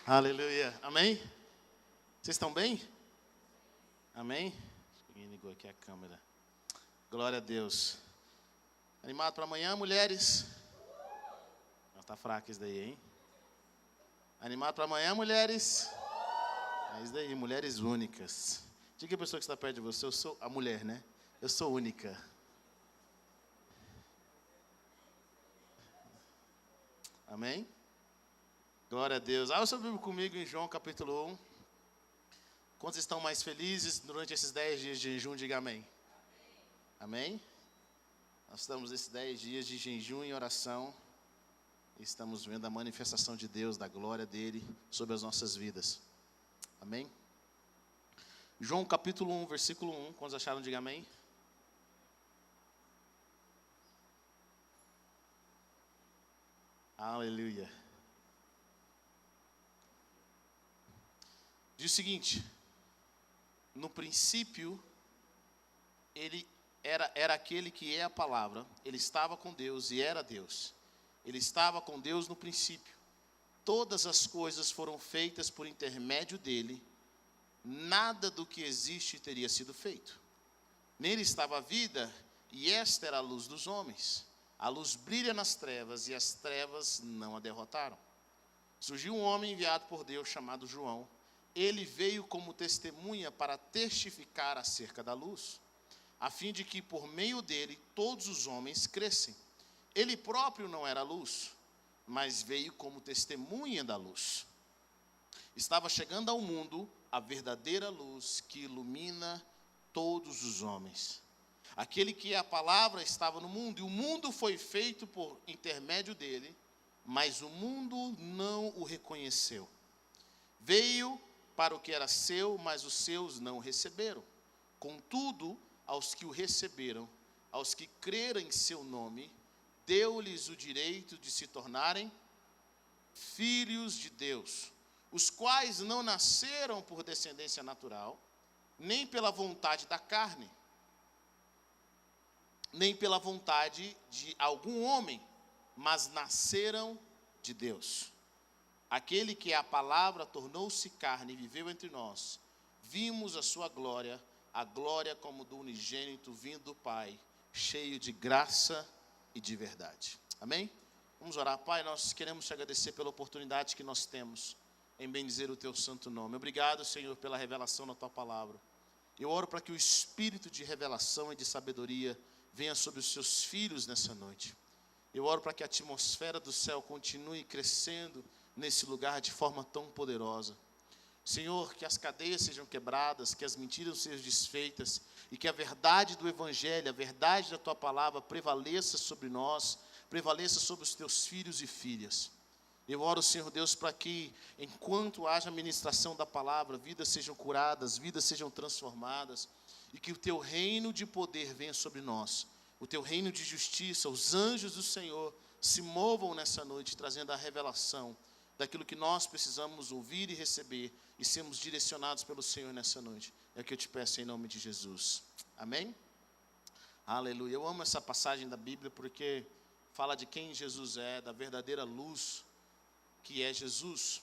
Aleluia. Amém? Vocês estão bem? Amém? Ninguém ligou aqui a câmera. Glória a Deus. Animado para amanhã, mulheres? Está fraco isso daí, hein? Animado para amanhã, mulheres? É isso daí, mulheres únicas. Diga a pessoa que está perto de você, eu sou a mulher, né? Eu sou única. Amém? Glória a Deus. Abra sua Bíblia comigo em João capítulo 1. Quantos estão mais felizes durante esses 10 dias de jejum? Diga amém. Amém? Nós estamos nesses 10 dias de jejum e oração. E estamos vendo a manifestação de Deus, da glória dele sobre as nossas vidas. Amém? João capítulo 1, versículo 1. Quantos acharam? Diga amém. Aleluia. Diz o seguinte: no princípio, ele era aquele que é a palavra, ele estava com Deus e era Deus. Ele estava com Deus no princípio. Todas as coisas foram feitas por intermédio dele, nada do que existe teria sido feito. Nele estava a vida, e esta era a luz dos homens. A luz brilha nas trevas, e as trevas não a derrotaram. Surgiu um homem enviado por Deus, chamado João. Ele veio como testemunha para testificar acerca da luz, a fim de que por meio dele todos os homens crescem. Ele próprio não era luz, mas veio como testemunha da luz. Estava chegando ao mundo a verdadeira luz que ilumina todos os homens. Aquele que é a palavra estava no mundo, e o mundo foi feito por intermédio dele, mas o mundo não o reconheceu. Veio para o que era seu, mas os seus não o receberam. Contudo, aos que o receberam, aos que creram em seu nome, deu-lhes o direito de se tornarem filhos de Deus, os quais não nasceram por descendência natural, nem pela vontade da carne, nem pela vontade de algum homem, mas nasceram de Deus. Aquele que é a palavra tornou-se carne e viveu entre nós. Vimos a sua glória, a glória como do unigênito vindo do Pai, cheio de graça e de verdade. Amém? Vamos orar. Pai, nós queremos te agradecer pela oportunidade que nós temos em bendizer o teu santo nome. Obrigado, Senhor, pela revelação da tua palavra. Eu oro para que o espírito de revelação e de sabedoria venha sobre os seus filhos nessa noite. Eu oro para que a atmosfera do céu continue crescendo nesse lugar de forma tão poderosa. Senhor, que as cadeias sejam quebradas, que as mentiras sejam desfeitas, e que a verdade do Evangelho, a verdade da Tua palavra prevaleça sobre nós, prevaleça sobre os Teus filhos e filhas. Eu oro, Senhor Deus, para que, enquanto haja ministração da palavra, vidas sejam curadas, vidas sejam transformadas, e que o Teu reino de poder venha sobre nós, o Teu reino de justiça, os anjos do Senhor se movam nessa noite, trazendo a revelação daquilo que nós precisamos ouvir e receber, e sermos direcionados pelo Senhor nessa noite. É o que eu te peço em nome de Jesus. Amém? Aleluia. Eu amo essa passagem da Bíblia porque fala de quem Jesus é, da verdadeira luz que é Jesus.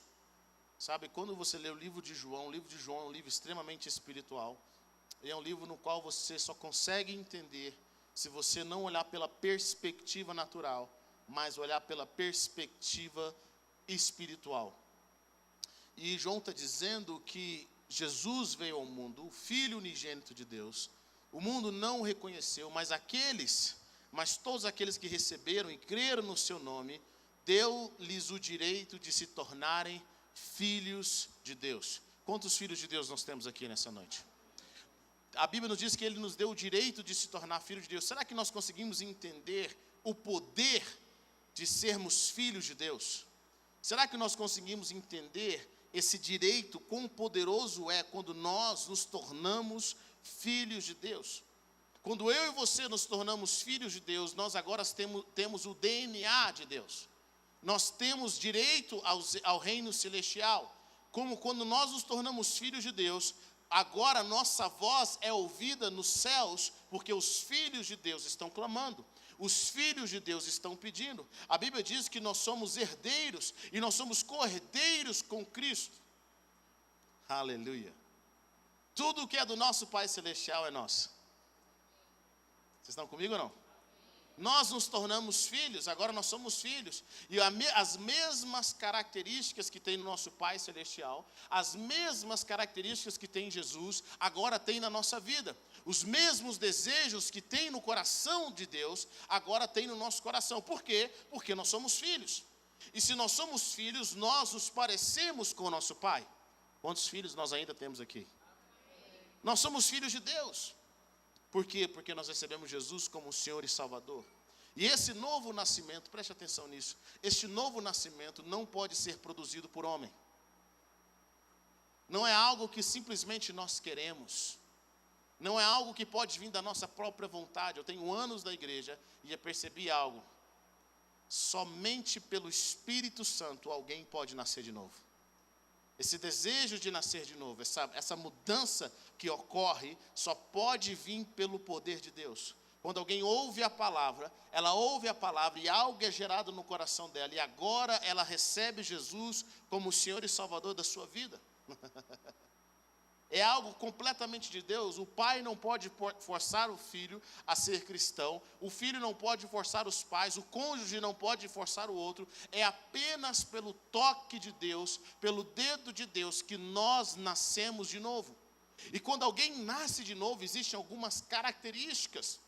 Sabe, quando você lê o livro de João é um livro extremamente espiritual. É um livro no qual você só consegue entender se você não olhar pela perspectiva natural, mas olhar pela perspectiva espiritual. E João está dizendo que Jesus veio ao mundo, o Filho unigênito de Deus. O mundo não o reconheceu, mas todos aqueles que receberam e creram no seu nome, deu-lhes o direito de se tornarem filhos de Deus. Quantos filhos de Deus nós temos aqui nessa noite? A Bíblia nos diz que Ele nos deu o direito de se tornar filho de Deus. Será que nós conseguimos entender o poder de sermos filhos de Deus? Será que nós conseguimos entender esse direito, quão poderoso é quando nós nos tornamos filhos de Deus? Quando eu e você nos tornamos filhos de Deus, nós agora temos o DNA de Deus. Nós temos direito ao reino celestial. Como quando nós nos tornamos filhos de Deus, agora nossa voz é ouvida nos céus, porque os filhos de Deus estão clamando. Os filhos de Deus estão pedindo. A Bíblia diz que nós somos herdeiros e nós somos co-herdeiros com Cristo. Aleluia. Tudo que é do nosso Pai Celestial é nosso. Vocês estão comigo ou não? Nós nos tornamos filhos, agora nós somos filhos. E as mesmas características que tem no nosso Pai Celestial, as mesmas características que tem em Jesus, agora tem na nossa vida. Os mesmos desejos que tem no coração de Deus, agora tem no nosso coração. Por quê? Porque nós somos filhos. E se nós somos filhos, nós nos parecemos com o nosso Pai. Quantos filhos nós ainda temos aqui? Nós somos filhos de Deus. Por quê? Porque nós recebemos Jesus como Senhor e Salvador. E esse novo nascimento, preste atenção nisso, este novo nascimento não pode ser produzido por homem. Não é algo que simplesmente nós queremos. Não é algo que pode vir da nossa própria vontade. Eu tenho anos na igreja e já percebi algo. Somente pelo Espírito Santo alguém pode nascer de novo. Esse desejo de nascer de novo, essa mudança que ocorre, só pode vir pelo poder de Deus. Quando alguém ouve a palavra, ela ouve a palavra e algo é gerado no coração dela. E agora ela recebe Jesus como Senhor e Salvador da sua vida. É algo completamente de Deus. O pai não pode forçar o filho a ser cristão. O filho não pode forçar os pais. O cônjuge não pode forçar o outro. É apenas pelo toque de Deus, pelo dedo de Deus, que nós nascemos de novo. E quando alguém nasce de novo, existem algumas características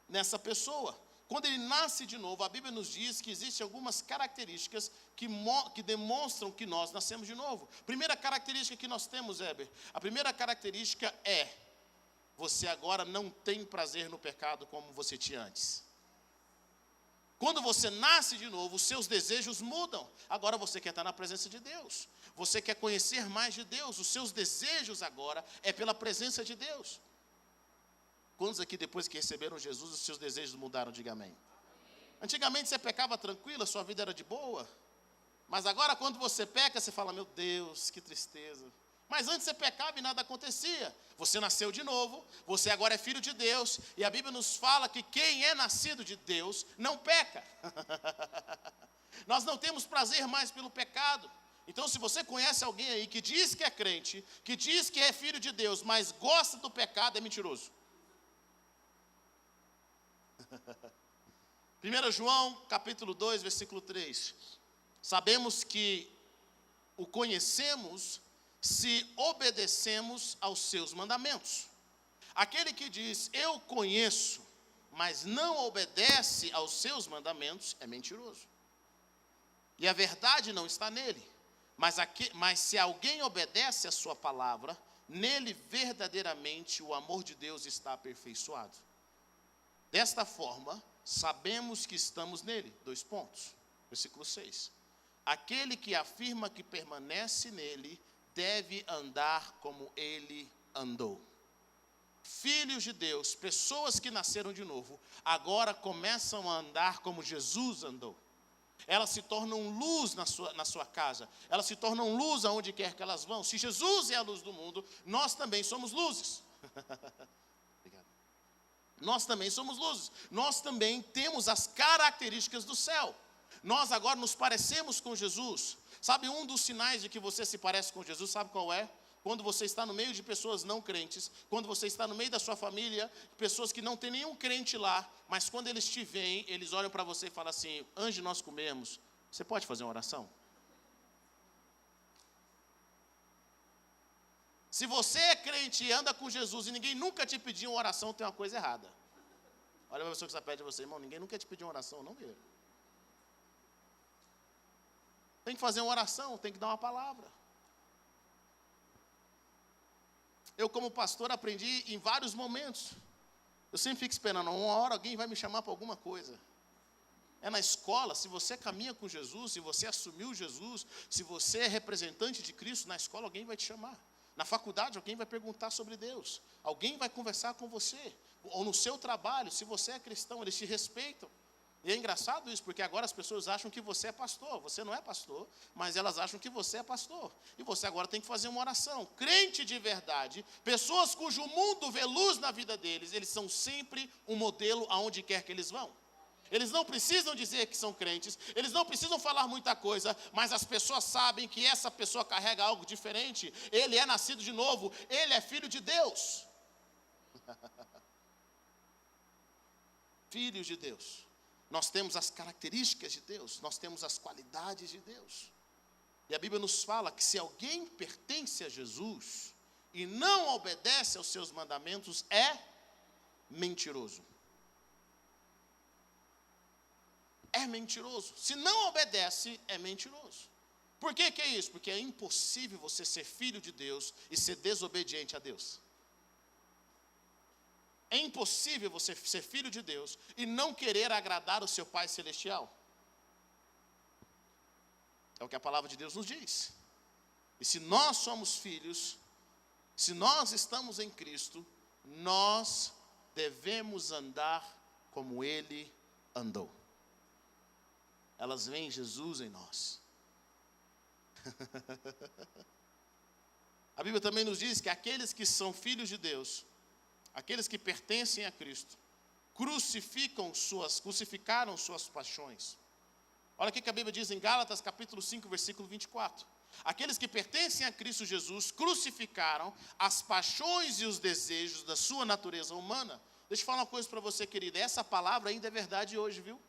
nessa pessoa. Quando ele nasce de novo, a Bíblia nos diz que existem algumas características que demonstram que nós nascemos de novo. Primeira característica que nós temos, Heber, a primeira característica é: você agora não tem prazer no pecado como você tinha antes. Quando você nasce de novo, os seus desejos mudam. Agora você quer estar na presença de Deus. Você quer conhecer mais de Deus. Os seus desejos agora é pela presença de Deus. Quantos aqui, depois que receberam Jesus, os seus desejos mudaram? Diga amém. Antigamente você pecava tranquilo, a sua vida era de boa. Mas agora quando você peca, você fala: meu Deus, que tristeza. Mas antes você pecava e nada acontecia. Você nasceu de novo, você agora é filho de Deus. E a Bíblia nos fala que quem é nascido de Deus não peca. Nós não temos prazer mais pelo pecado. Então, se você conhece alguém aí que diz que é crente, que diz que é filho de Deus, mas gosta do pecado, é mentiroso. 1 João, capítulo 2, versículo 3. Sabemos que o conhecemos se obedecemos aos seus mandamentos. Aquele que diz, eu conheço, mas não obedece aos seus mandamentos, é mentiroso. E a verdade não está nele. Mas se alguém obedece a sua palavra, nele verdadeiramente o amor de Deus está aperfeiçoado. Desta forma, sabemos que estamos nele. 2 pontos. Versículo 6. Aquele que afirma que permanece nele, deve andar como ele andou. Filhos de Deus, pessoas que nasceram de novo, agora começam a andar como Jesus andou. Elas se tornam luz na sua casa. Elas se tornam luz aonde quer que elas vão. Se Jesus é a luz do mundo, nós também somos luzes. Obrigado. Nós também somos luzes. Nós também temos as características do céu. Nós agora nos parecemos com Jesus. Sabe um dos sinais de que você se parece com Jesus, sabe qual é? Quando você está no meio de pessoas não crentes, quando você está no meio da sua família, pessoas que não tem nenhum crente lá, mas quando eles te veem, eles olham para você e falam assim, antes de nós comermos, você pode fazer uma oração? Se você é crente e anda com Jesus e ninguém nunca te pediu uma oração, tem uma coisa errada. Olha para a pessoa que está perto de você, irmão, ninguém nunca te pediu uma oração, não, guerreiro. Tem que fazer uma oração, tem que dar uma palavra. Eu, como pastor, aprendi em vários momentos. Eu sempre fico esperando, uma hora alguém vai me chamar para alguma coisa. É na escola, se você caminha com Jesus, se você assumiu Jesus, se você é representante de Cristo, na escola alguém vai te chamar. Na faculdade alguém vai perguntar sobre Deus. Alguém vai conversar com você. Ou no seu trabalho, se você é cristão, eles te respeitam. E é engraçado isso, porque agora as pessoas acham que você é pastor. Você não é pastor, mas elas acham que você é pastor. E você agora tem que fazer uma oração. Crente de verdade, pessoas cujo mundo vê luz na vida deles, eles são sempre um modelo aonde quer que eles vão. Eles não precisam dizer que são crentes, eles não precisam falar muita coisa, mas as pessoas sabem que essa pessoa carrega algo diferente. Ele é nascido de novo, ele é filho de Deus. Filhos de Deus. Nós temos as características de Deus, nós temos as qualidades de Deus. E a Bíblia nos fala que se alguém pertence a Jesus e não obedece aos seus mandamentos, é mentiroso. É mentiroso. Se não obedece, é mentiroso. Por que é isso? Porque é impossível você ser filho de Deus e ser desobediente a Deus. É impossível você ser filho de Deus e não querer agradar o seu Pai Celestial. É o que a palavra de Deus nos diz. E se nós somos filhos, se nós estamos em Cristo, nós devemos andar como Ele andou. Elas veem Jesus em nós. A Bíblia também nos diz que aqueles que são filhos de Deus, aqueles que pertencem a Cristo, crucificaram suas paixões. Olha o que a Bíblia diz em Gálatas capítulo 5, versículo 24. Aqueles que pertencem a Cristo Jesus crucificaram as paixões e os desejos da sua natureza humana. Deixa eu falar uma coisa para você, querida. Essa palavra ainda é verdade hoje, viu?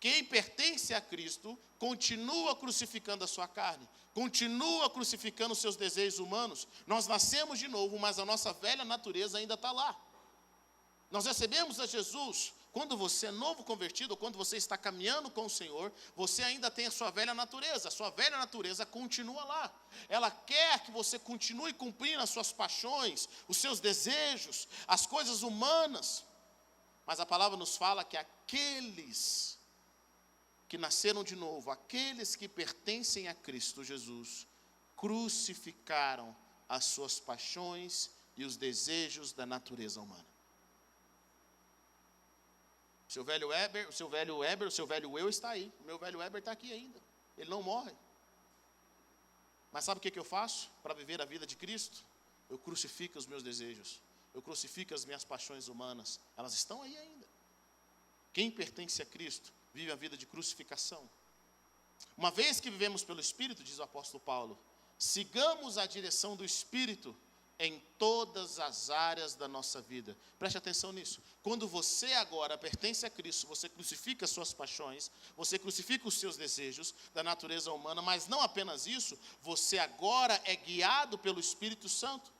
Quem pertence a Cristo continua crucificando a sua carne, continua crucificando os seus desejos humanos. Nós nascemos de novo, mas a nossa velha natureza ainda está lá. Nós recebemos a Jesus. Quando você é novo convertido, ou quando você está caminhando com o Senhor, você ainda tem a sua velha natureza. A sua velha natureza continua lá. Ela quer que você continue cumprindo as suas paixões, os seus desejos, as coisas humanas. Mas a palavra nos fala que aqueles que nasceram de novo, aqueles que pertencem a Cristo Jesus, crucificaram as suas paixões e os desejos da natureza humana. O seu velho eu está aí. O meu velho Weber está aqui ainda. Ele não morre. Mas sabe o que eu faço para viver a vida de Cristo? Eu crucifico os meus desejos. Eu crucifico as minhas paixões humanas. Elas estão aí ainda. Quem pertence a Cristo vive a vida de crucificação. Uma vez que vivemos pelo Espírito, diz o apóstolo Paulo, sigamos a direção do Espírito em todas as áreas da nossa vida. Preste atenção nisso. Quando você agora pertence a Cristo, você crucifica as suas paixões, você crucifica os seus desejos da natureza humana, mas não apenas isso, você agora é guiado pelo Espírito Santo.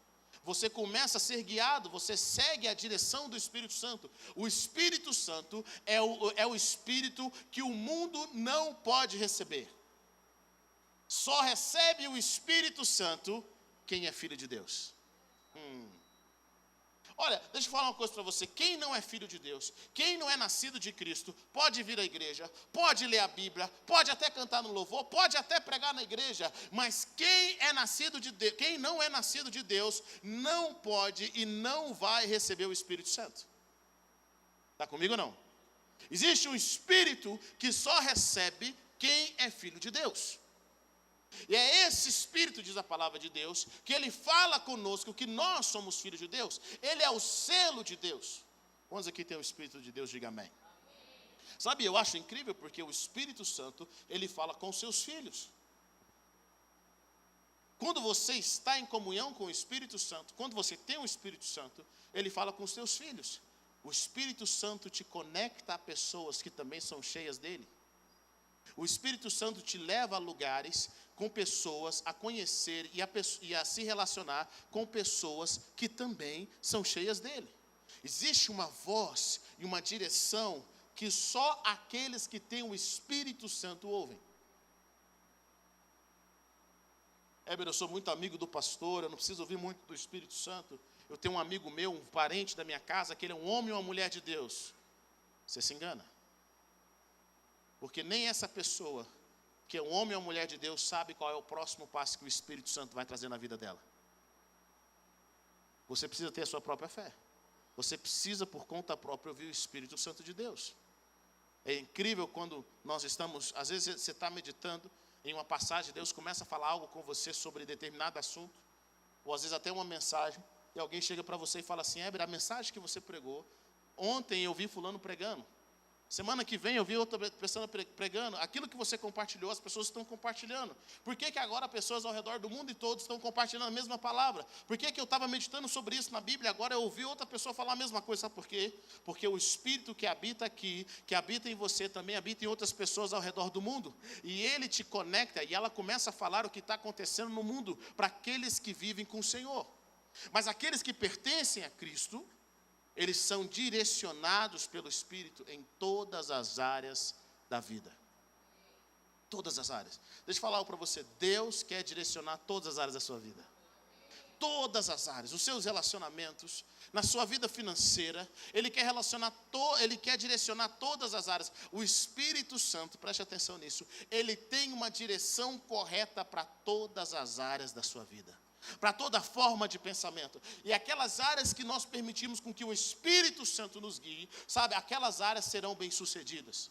Você começa a ser guiado, você segue a direção do Espírito Santo. O Espírito Santo é o Espírito que o mundo não pode receber. Só recebe o Espírito Santo quem é filho de Deus. Olha, deixa eu falar uma coisa para você. Quem não é filho de Deus, quem não é nascido de Cristo, pode vir à igreja, pode ler a Bíblia, pode até cantar no louvor, pode até pregar na igreja, mas quem não é nascido de Deus, não pode e não vai receber o Espírito Santo. Está comigo ou não? Existe um Espírito que só recebe quem é filho de Deus. E é esse Espírito, diz a palavra de Deus, que ele fala conosco que nós somos filhos de Deus. Ele é o selo de Deus. Quantos aqui tem o Espírito de Deus? Diga amém. Sabe, eu acho incrível porque o Espírito Santo, ele fala com seus filhos. Quando você está em comunhão com o Espírito Santo, quando você tem o Espírito Santo, ele fala com os seus filhos. O Espírito Santo te conecta a pessoas que também são cheias dele. O Espírito Santo te leva a lugares com pessoas, a conhecer e a se relacionar com pessoas que também são cheias dele. Existe uma voz e uma direção que só aqueles que têm o Espírito Santo ouvem. Eu sou muito amigo do pastor, eu não preciso ouvir muito do Espírito Santo. Eu tenho um amigo meu, um parente da minha casa, que ele é um homem e uma mulher de Deus. Você se engana. Porque nem essa pessoa, que é um homem ou uma mulher de Deus, sabe qual é o próximo passo que o Espírito Santo vai trazer na vida dela. Você precisa ter a sua própria fé. Você precisa, por conta própria, ouvir o Espírito Santo de Deus. É incrível quando nós estamos, às vezes você está meditando em uma passagem, Deus começa a falar algo com você sobre determinado assunto, ou às vezes até uma mensagem, e alguém chega para você e fala assim: Heber, a mensagem que você pregou, ontem eu vi fulano pregando, semana que vem eu vi outra pessoa pregando, aquilo que você compartilhou, as pessoas estão compartilhando. Por que agora pessoas ao redor do mundo e todos estão compartilhando a mesma palavra? Por que eu estava meditando sobre isso na Bíblia, agora eu ouvi outra pessoa falar a mesma coisa? Sabe por quê? Porque o Espírito que habita aqui, que habita em você, também habita em outras pessoas ao redor do mundo. E ele te conecta e ela começa a falar o que está acontecendo no mundo para aqueles que vivem com o Senhor. Mas aqueles que pertencem a Cristo, eles são direcionados pelo Espírito em todas as áreas da vida. Todas as áreas. Deixa eu falar algo para você. Deus quer direcionar todas as áreas da sua vida. Todas as áreas. Os seus relacionamentos, na sua vida financeira. Ele quer direcionar todas as áreas. O Espírito Santo, preste atenção nisso. Ele tem uma direção correta para todas as áreas da sua vida. Para toda forma de pensamento. E aquelas áreas que nós permitimos com que o Espírito Santo nos guie, sabe, aquelas áreas serão bem-sucedidas.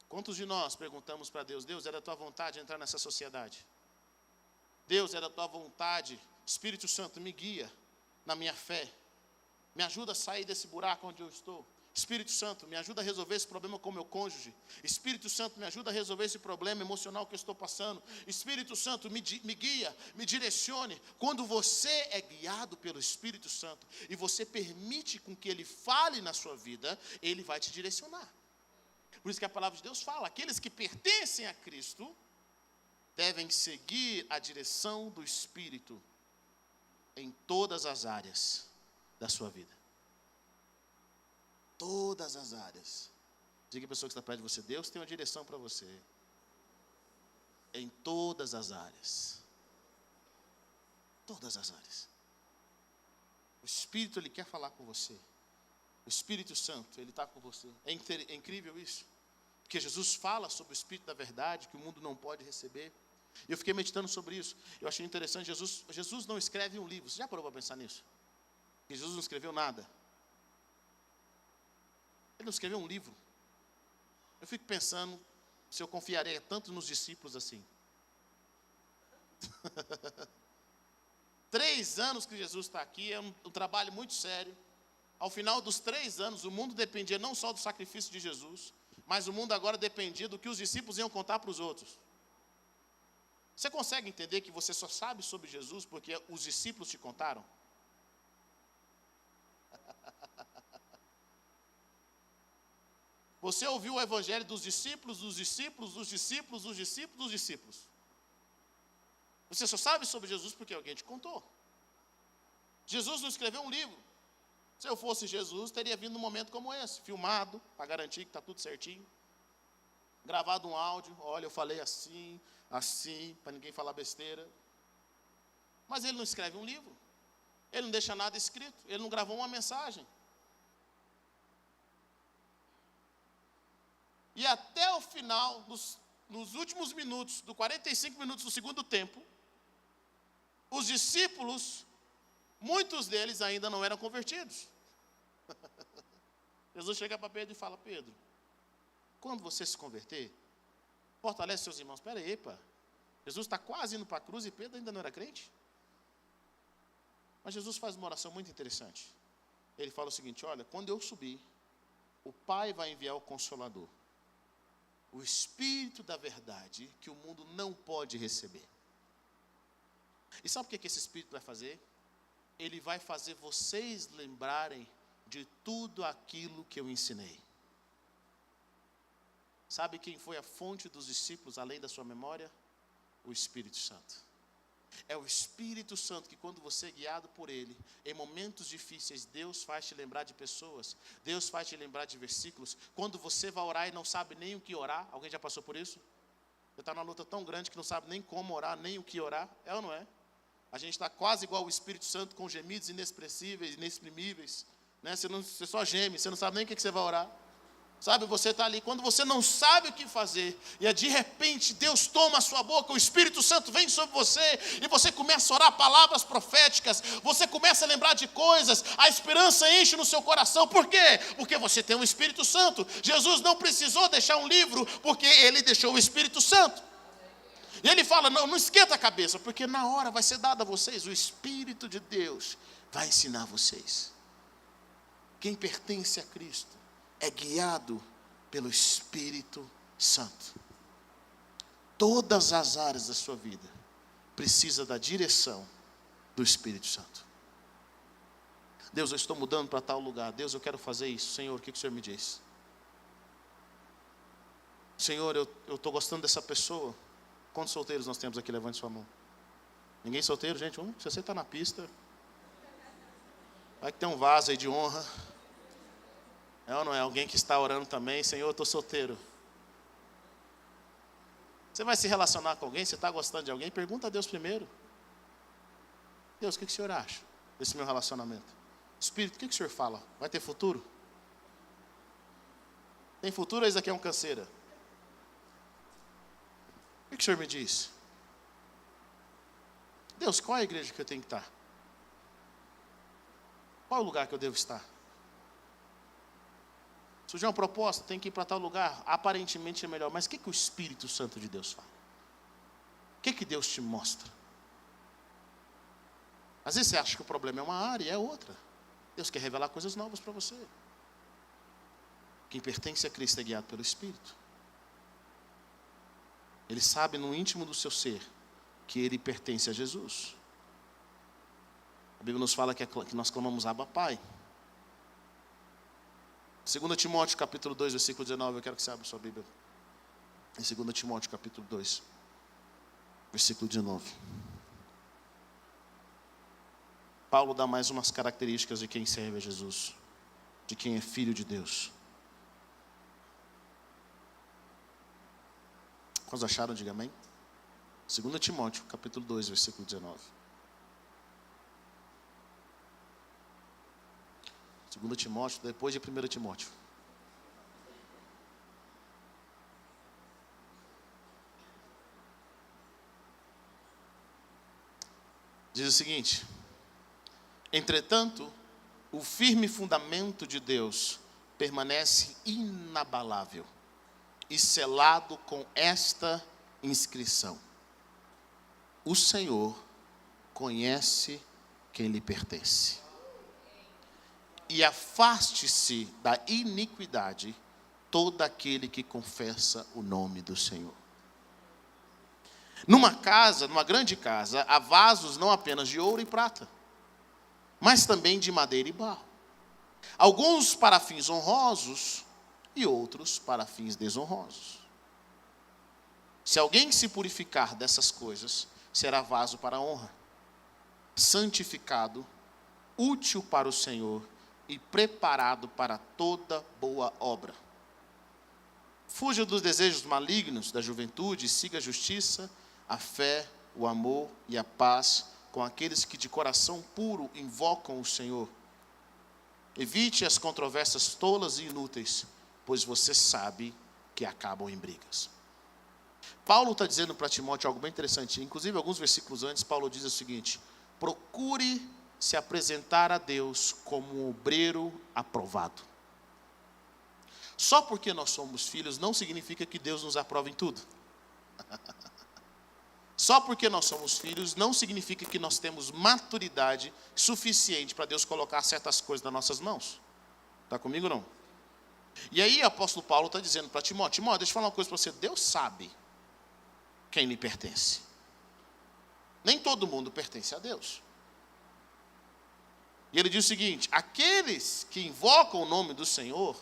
Quantos de nós perguntamos para Deus: Deus, é da tua vontade entrar nessa sociedade? Deus, é da tua vontade, Espírito Santo, me guia na minha fé, me ajuda a sair desse buraco onde eu estou. Espírito Santo, me ajuda a resolver esse problema com o meu cônjuge. Espírito Santo, me ajuda a resolver esse problema emocional que eu estou passando. Espírito Santo, me guia, me direcione. Quando você é guiado pelo Espírito Santo e você permite com que Ele fale na sua vida, Ele vai te direcionar. Por isso que a palavra de Deus fala: aqueles que pertencem a Cristo devem seguir a direção do Espírito em todas as áreas da sua vida. Todas as áreas. Diga a pessoa que está perto de você: Deus tem uma direção para você. Em todas as áreas. Todas as áreas. O Espírito, Ele quer falar com você. O Espírito Santo, Ele está com você. É incrível isso. Porque Jesus fala sobre o Espírito da verdade, que o mundo não pode receber. E eu fiquei meditando sobre isso. Eu achei interessante. Jesus não escreve um livro. Você já parou para pensar nisso? Que Jesus não escreveu nada. Ele não escreveu um livro. Eu fico pensando se eu confiaria tanto nos discípulos assim. 3 anos que Jesus está aqui, é um trabalho muito sério. Ao final dos 3 anos, o mundo dependia não só do sacrifício de Jesus, mas o mundo agora dependia do que os discípulos iam contar para os outros. Você consegue entender que você só sabe sobre Jesus porque os discípulos te contaram? Você ouviu o evangelho dos discípulos, dos discípulos, dos discípulos, dos discípulos, dos discípulos. Você só sabe sobre Jesus porque alguém te contou. Jesus não escreveu um livro. Se eu fosse Jesus, teria vindo num momento como esse, filmado, para garantir que está tudo certinho. Gravado um áudio: olha, eu falei assim, assim, para ninguém falar besteira. Mas ele não escreve um livro. Ele não deixa nada escrito. Ele não gravou uma mensagem. E até o final, nos últimos minutos, 45 minutos do segundo tempo, os discípulos, muitos deles ainda não eram convertidos. Jesus chega para Pedro e fala: Pedro, quando você se converter, fortalece seus irmãos. Espera aí, pá. Jesus está quase indo para a cruz e Pedro ainda não era crente. Mas Jesus faz uma oração muito interessante. Ele fala o seguinte: olha, quando eu subir, o Pai vai enviar o Consolador, o Espírito da verdade, que o mundo não pode receber. E sabe o que esse Espírito vai fazer? Ele vai fazer vocês lembrarem de tudo aquilo que eu ensinei. Sabe quem foi a fonte dos discípulos, além da sua memória? O Espírito Santo. É o Espírito Santo que, quando você é guiado por Ele, em momentos difíceis, Deus faz te lembrar de pessoas, Deus faz te lembrar de versículos. Quando você vai orar e não sabe nem o que orar, alguém já passou por isso? Você está numa luta tão grande que não sabe nem como orar, nem o que orar, é ou não é? A gente está quase igual o Espírito Santo, com gemidos inexpressíveis, inexprimíveis, né? Você só geme, você não sabe nem o que você vai orar. Sabe, você está ali, quando você não sabe o que fazer, e de repente Deus toma a sua boca, o Espírito Santo vem sobre você, e você começa a orar palavras proféticas, você começa a lembrar de coisas, a esperança enche no seu coração. Por quê? Porque você tem o Espírito Santo. Jesus não precisou deixar um livro, porque Ele deixou o Espírito Santo. E Ele fala, não esquenta a cabeça, porque na hora vai ser dado a vocês, o Espírito de Deus vai ensinar vocês. Quem pertence a Cristo é guiado pelo Espírito Santo. Todas as áreas da sua vida precisa da direção do Espírito Santo. Deus, eu estou mudando para tal lugar. Deus, eu quero fazer isso. Senhor, o que o Senhor me diz? Senhor, eu estou gostando dessa pessoa. Quantos solteiros nós temos aqui? Levante sua mão. Ninguém solteiro, gente? Se você está na pista, vai que tem um vaso aí de honra. É ou não é? Alguém que está orando também, Senhor, eu estou solteiro. Você vai se relacionar com alguém, você está gostando de alguém, pergunta a Deus primeiro. Deus, o que o Senhor acha desse meu relacionamento? Espírito, o que o Senhor fala? Vai ter futuro? Tem futuro ou isso aqui é um canseira? O que o Senhor me diz? Deus, qual é a igreja que eu tenho que estar? Qual é o lugar que eu devo estar? Surgiu uma proposta, tem que ir para tal lugar, aparentemente é melhor, mas o que o Espírito Santo de Deus fala? O que Deus te mostra? Às vezes você acha que o problema é uma área e é outra. Deus quer revelar coisas novas para você. Quem pertence a Cristo é guiado pelo Espírito. Ele sabe no íntimo do seu ser que ele pertence a Jesus. A Bíblia nos fala que nós clamamos Abba Pai. 2 Timóteo capítulo 2, versículo 19, eu quero que você abra sua Bíblia. Em 2 Timóteo capítulo 2, versículo 19. Paulo dá mais umas características de quem serve a Jesus, de quem é filho de Deus. Quantos acharam? Diga amém. 2 Timóteo capítulo 2, versículo 19. 2 Timóteo, depois de 1 Timóteo. Diz o seguinte: entretanto, o firme fundamento de Deus permanece inabalável e selado com esta inscrição: o Senhor conhece quem lhe pertence. E afaste-se da iniquidade todo aquele que confessa o nome do Senhor. Numa grande casa, há vasos não apenas de ouro e prata, mas também de madeira e barro. Alguns para fins honrosos e outros para fins desonrosos. Se alguém se purificar dessas coisas, será vaso para a honra, santificado, útil para o Senhor e preparado para toda boa obra. Fuja dos desejos malignos da juventude e siga a justiça, a fé, o amor e a paz com aqueles que de coração puro invocam o Senhor. Evite as controvérsias tolas e inúteis, pois você sabe que acabam em brigas. Paulo está dizendo para Timóteo algo bem interessante. Inclusive, alguns versículos antes, Paulo diz o seguinte: procure se apresentar a Deus como um obreiro aprovado. Só porque nós somos filhos não significa que Deus nos aprova em tudo. Só porque nós somos filhos não significa que nós temos maturidade suficiente para Deus colocar certas coisas nas nossas mãos. Está comigo ou não? E aí o apóstolo Paulo está dizendo para Timóteo: Timóteo, deixa eu falar uma coisa para você. Deus sabe quem lhe pertence. Nem todo mundo pertence a Deus. E ele diz o seguinte: aqueles que invocam o nome do Senhor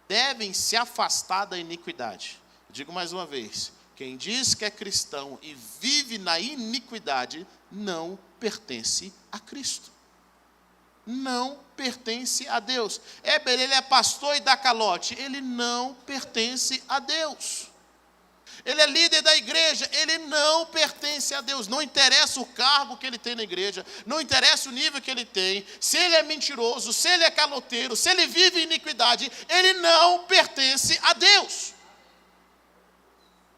devem se afastar da iniquidade. Eu digo mais uma vez: quem diz que é cristão e vive na iniquidade não pertence a Cristo. Não pertence a Deus. Éber, ele é pastor e dá calote. Ele não pertence a Deus. ele é líder da igreja, ele não pertence a Deus. Não interessa o cargo que ele tem na igreja, não interessa o nível que ele tem, se ele é mentiroso, se ele é caloteiro, se ele vive em iniquidade, ele não pertence a Deus.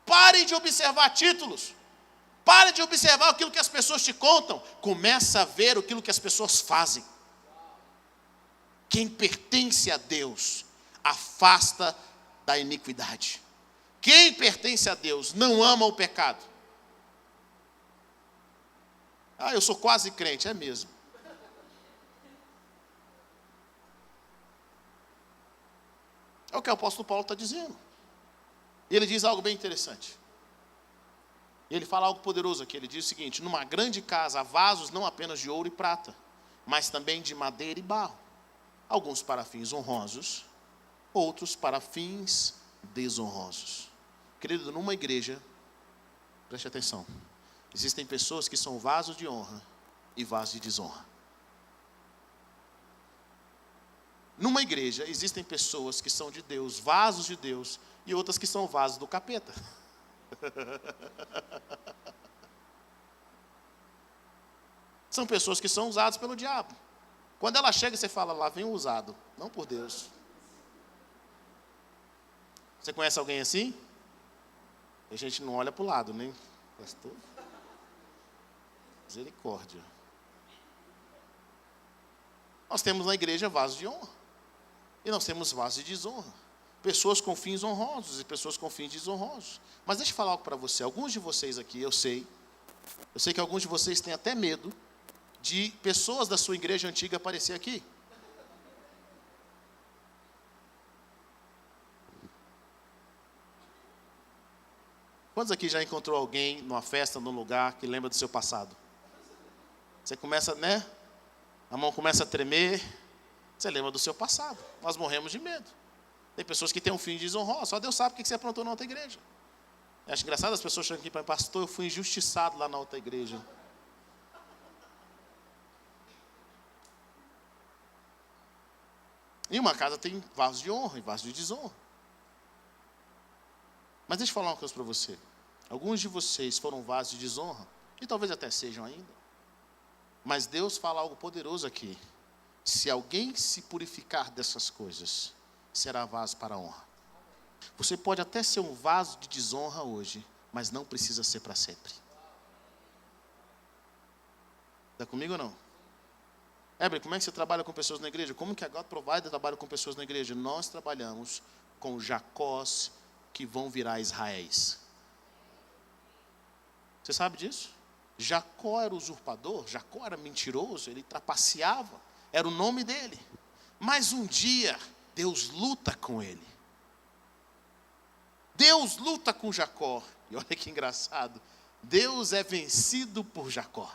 Pare de observar títulos, pare de observar aquilo que as pessoas te contam, começa a ver aquilo que as pessoas fazem. Quem pertence a Deus, afasta da iniquidade. Quem pertence a Deus não ama o pecado. Eu sou quase crente, é mesmo. É o que o apóstolo Paulo está dizendo. E ele diz algo bem interessante. Ele fala algo poderoso aqui. Ele diz o seguinte: numa grande casa há vasos não apenas de ouro e prata, mas também de madeira e barro. Alguns para fins honrosos, outros para fins desonrosos. Querido, numa igreja, preste atenção, existem pessoas que são vasos de honra e vasos de desonra. Numa igreja, existem pessoas que são de Deus, vasos de Deus, e outras que são vasos do capeta. São pessoas que são usadas pelo diabo. Quando ela chega, você fala, lá vem o usado, não por Deus. Você conhece alguém assim? A gente não olha para o lado, nem pastor. Misericórdia. Nós temos na igreja vasos de honra. E nós temos vasos de desonra. Pessoas com fins honrosos e pessoas com fins desonrosos. Mas deixa eu falar algo para você. Alguns de vocês aqui, eu sei que alguns de vocês têm até medo de pessoas da sua igreja antiga aparecer aqui. Quantos aqui já encontrou alguém numa festa, num lugar, que lembra do seu passado? Você começa, né? A mão começa a tremer. Você lembra do seu passado. Nós morremos de medo. Tem pessoas que têm um fim desonroso. Só Deus sabe o que você aprontou na outra igreja. Eu acho engraçado as pessoas chegam aqui para mim, pastor, eu fui injustiçado lá na outra igreja. Em uma casa tem vasos de honra e vasos de desonra. Mas deixa eu falar uma coisa para você. Alguns de vocês foram vasos de desonra, e talvez até sejam ainda. Mas Deus fala algo poderoso aqui. Se alguém se purificar dessas coisas, será vaso para a honra. Você pode até ser um vaso de desonra hoje, mas não precisa ser para sempre. Está comigo ou não? Heber, como é que você trabalha com pessoas na igreja? Como que a God Provider trabalha com pessoas na igreja? Nós trabalhamos com Jacós que vão virar Israéis. Você sabe disso? Jacó era usurpador, Jacó era mentiroso, ele trapaceava, era o nome dele. Mas um dia, Deus luta com ele. Deus luta com Jacó. E olha que engraçado, Deus é vencido por Jacó.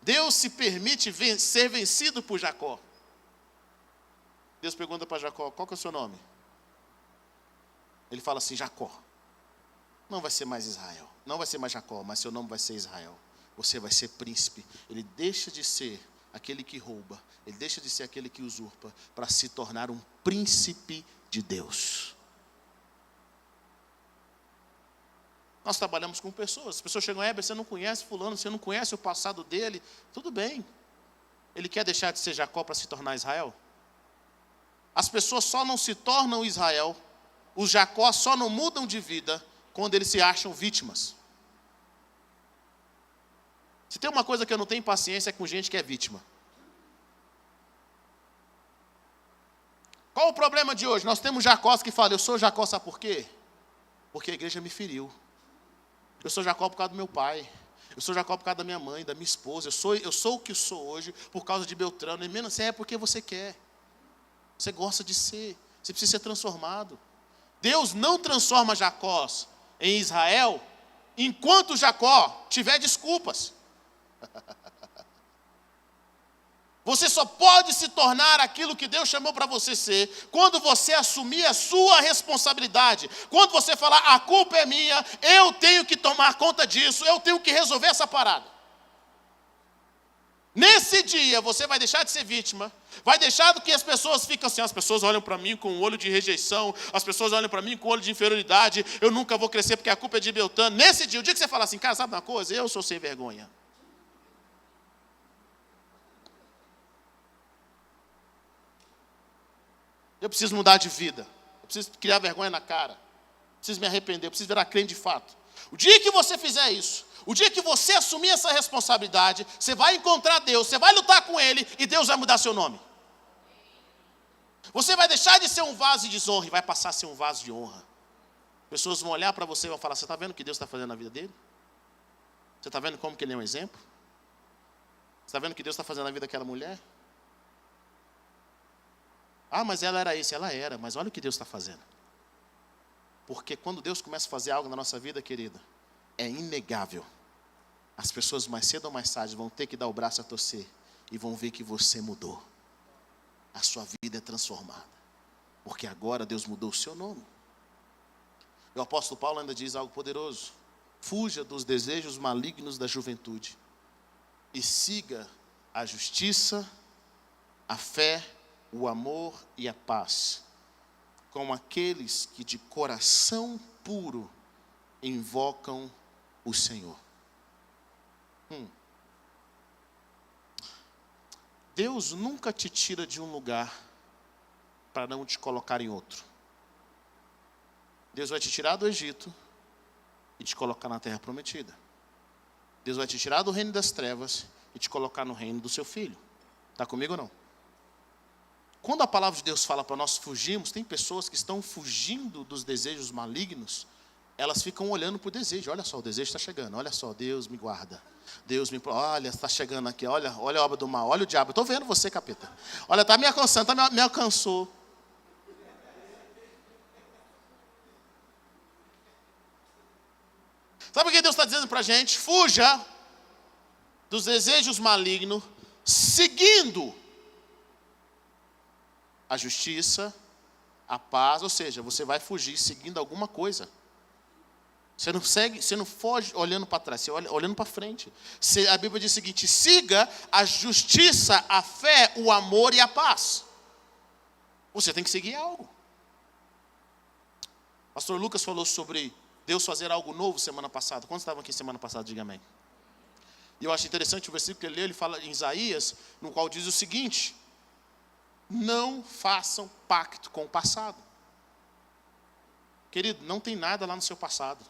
Deus se permite ser vencido por Jacó. Deus pergunta para Jacó, qual que é o seu nome? Ele fala assim, Jacó. Não vai ser mais Israel, não vai ser mais Jacó, mas seu nome vai ser Israel. Você vai ser príncipe. Ele deixa de ser aquele que rouba, ele deixa de ser aquele que usurpa, para se tornar um príncipe de Deus. Nós trabalhamos com pessoas. As pessoas chegam, você não conhece fulano, você não conhece o passado dele. Tudo bem. Ele quer deixar de ser Jacó para se tornar Israel? As pessoas só não se tornam Israel, os Jacó só não mudam de vida quando eles se acham vítimas. Se tem uma coisa que eu não tenho paciência é com gente que é vítima. Qual o problema de hoje? Nós temos Jacós que falam, eu sou Jacó, sabe por quê? Porque a igreja me feriu. Eu sou Jacó por causa do meu pai. Eu sou Jacó por causa da minha mãe, da minha esposa. Eu sou o que sou hoje por causa de Beltrano. E menos é porque você quer. Você gosta de ser. Você precisa ser transformado. Deus não transforma Jacó em Israel enquanto Jacó tiver desculpas. Você só pode se tornar aquilo que Deus chamou para você ser quando você assumir a sua responsabilidade. Quando você falar, a culpa é minha, eu tenho que tomar conta disso, eu tenho que resolver essa parada. Nesse dia você vai deixar de ser vítima, Vai deixar do que as pessoas ficam assim, as pessoas olham para mim com um olho de rejeição, as pessoas olham para mim com um olho de inferioridade, eu nunca vou crescer porque a culpa é de Beltrano. Nesse dia, o dia que você fala assim, cara, sabe uma coisa? Eu sou sem vergonha. Eu preciso mudar de vida. Eu preciso criar vergonha na cara. Eu preciso me arrepender, eu preciso virar crente de fato. O dia que você fizer isso, o dia que você assumir essa responsabilidade, você vai encontrar Deus, você vai lutar com Ele e Deus vai mudar seu nome. Você vai deixar de ser um vaso de desonra e vai passar a ser um vaso de honra. Pessoas vão olhar para você e vão falar, você está vendo o que Deus está fazendo na vida dele? Você está vendo como que ele é um exemplo? Você está vendo o que Deus está fazendo na vida daquela mulher? Ah, mas ela era isso, ela era, mas olha o que Deus está fazendo. Porque quando Deus começa a fazer algo na nossa vida, querida, é inegável. As pessoas mais cedo ou mais tarde vão ter que dar o braço a torcer e vão ver que você mudou. A sua vida é transformada. Porque agora Deus mudou o seu nome. O apóstolo Paulo ainda diz algo poderoso. Fuja dos desejos malignos da juventude e siga a justiça, a fé, o amor e a paz, com aqueles que de coração puro invocam o Senhor. Deus nunca te tira de um lugar para não te colocar em outro. Deus vai te tirar do Egito e te colocar na terra prometida. Deus vai te tirar do reino das trevas e te colocar no reino do seu filho. Está comigo ou não? Quando a palavra de Deus fala para nós fugirmos, tem pessoas que estão fugindo dos desejos malignos, elas ficam olhando para o desejo. Olha só, o desejo está chegando. Olha só, Deus me guarda. Deus me... Olha, está chegando aqui. Olha a obra do mal. Olha o diabo. Eu estou vendo você, capeta. Olha, está me alcançando, me alcançou. Sabe o que Deus está dizendo para a gente? Fuja dos desejos malignos, seguindo a justiça, a paz, ou seja, você vai fugir seguindo alguma coisa. Você não segue, você não foge olhando para trás, você olha olhando para frente. A Bíblia diz o seguinte: siga a justiça, a fé, o amor e a paz. Você tem que seguir algo. Pastor Lucas falou sobre Deus fazer algo novo semana passada. Quantos estavam aqui semana passada? Diga amém. E eu acho interessante o versículo que ele leu, ele fala em Isaías, no qual diz o seguinte: não façam pacto com o passado. Querido, não tem nada lá no seu passado.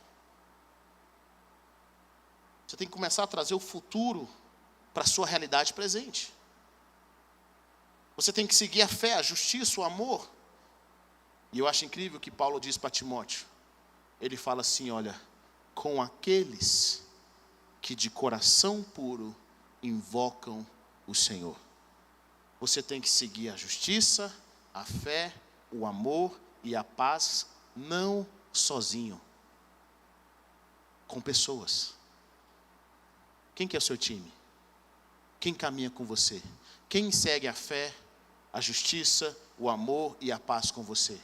Você tem que começar a trazer o futuro para a sua realidade presente. Você tem que seguir a fé, a justiça, o amor. E eu acho incrível que Paulo diz para Timóteo. Ele fala assim, olha, com aqueles que de coração puro invocam o Senhor. Você tem que seguir a justiça, a fé, o amor e a paz, não sozinho, com pessoas. Quem que é o seu time? Quem caminha com você? Quem segue a fé, a justiça, o amor e a paz com você?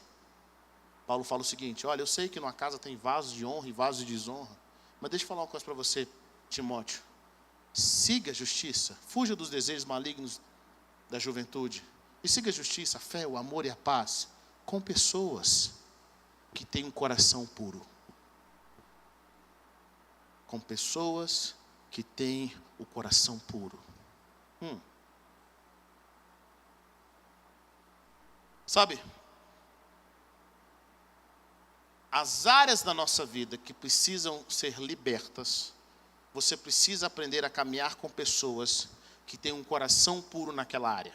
Paulo fala o seguinte, olha, eu sei que numa casa tem vasos de honra e vasos de desonra, mas deixa eu falar uma coisa para você, Timóteo. Siga a justiça, fuja dos desejos malignos da juventude, e siga a justiça, a fé, o amor e a paz, com pessoas que têm um coração puro. Com pessoas que têm o coração puro. Sabe, as áreas da nossa vida que precisam ser libertas, você precisa aprender a caminhar com pessoas que têm um coração puro naquela área.